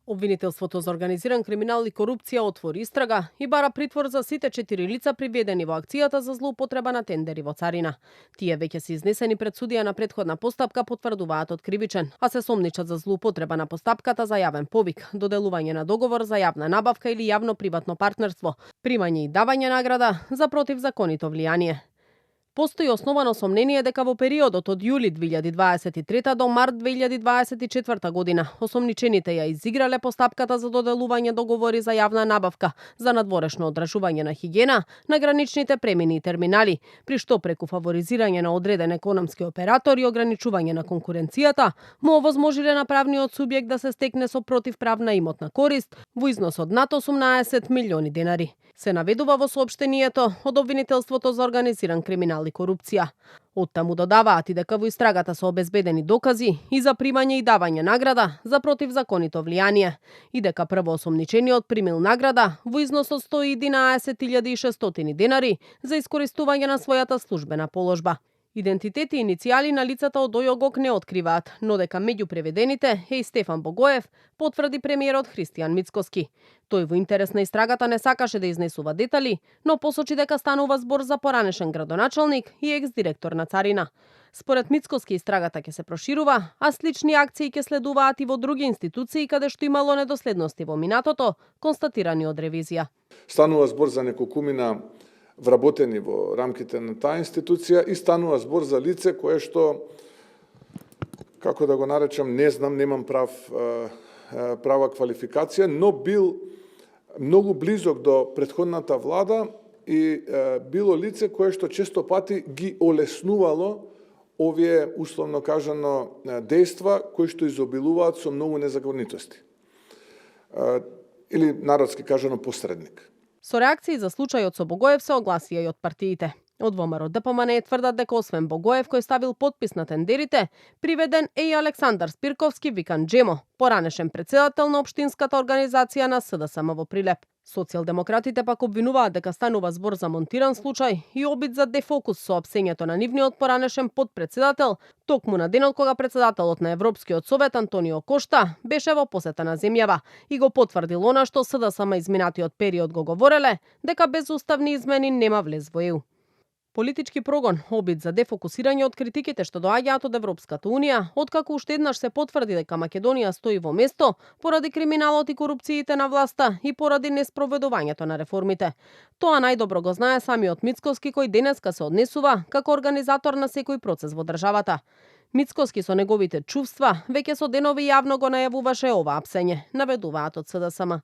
Обвинителството за организиран криминал и корупција отвори истрага и бара притвор за сите 4 лица приведени во акцијата за злоупотреба на тендери во царина. Тие веќе се изнесени пред судија на претходна постапка потврдуваат откривичен, а се сомничат за злоупотреба на постапката за јавен повик, доделување на договор за јавна набавка или јавно-приватно партнерство, примање и давање награда за противзаконито влијание. Постои основано сомнение дека во периодот од јули 2023 до март 2024 година осомничените ја изиграле постапката за доделување договори за јавна набавка за надворешно одржување на хигиена на граничните премини и терминали, при што преку фаворизирање на одреден економски оператор и ограничување на конкуренцијата му овозможиле на правниот субјект да се стекне со противправна имотна корист во износ од над 18 милиони денари. Се наведува во соопштението од Обвинителството за организиран криминал и корупција. Оттаму додаваат и дека во истрагата се обезбедени докази и за примање и давање награда за противзаконито влијание и дека првоосомничениот примил награда во износ од 111.600 денари за искористување на својата службена положба. Идентитети и иницијали на лицата од ОЈО не откриваат, но дека меѓу преведените е и Стефан Богоев, потврди премиерот Христијан Мицкоски. Тој во интерес на истрагата не сакаше да изнесува детали, но посочи дека станува збор за поранешен градоначалник и екс-директор на царина. Според Мицкоски истрагата ќе се проширува, а слични акции ќе следуваат и во други институции каде што имало недоследности во минатото, констатирани од ревизија. Станува збор за неколкумина вработени во рамките на таа институција и станува збор за лице кое што, како да го наречам, не знам, немам права квалификација, но бил многу близок до претходната влада и било лице кое што често пати ги олеснувало овие, условно кажано, дејства кои што изобилуваат со многу незаконитости. Или народски кажано посредник. Со реакции за случајот со Богоев се огласија и од партиите. Од ВМРО ДПМН тврдат дека освен Богоев кој ставил подпис на тендерите, приведен е и Александар Спирковски, викан Джемо, поранешен председател на општинската организација на СДСМ во Прилеп. Социјалдемократите пак обвинуваат дека станува збор за монтиран случај и обид за дефокус со опсењето на нивниот поранешен подпредседател, токму на денот кога председателот на Европскиот совет Антонио Кошта беше во посета на земјава и го потврдил она што СДСМ изминатиот период го говореле, дека без уставни измени нема влез во ЕУ. Политички прогон, обид за дефокусирање од критиките што доаѓаат од Европската Унија, откако уште еднаш се потврди дека Македонија стои во место поради криминалот и корупциите на власта и поради неспроведувањето на реформите. Тоа најдобро го знае самиот Мицкоски, кој денеска се однесува како организатор на секој процес во државата. Мицкоски со неговите чувства веќе со денови јавно го најавуваше ова апсење, наведуваат од СДСМ.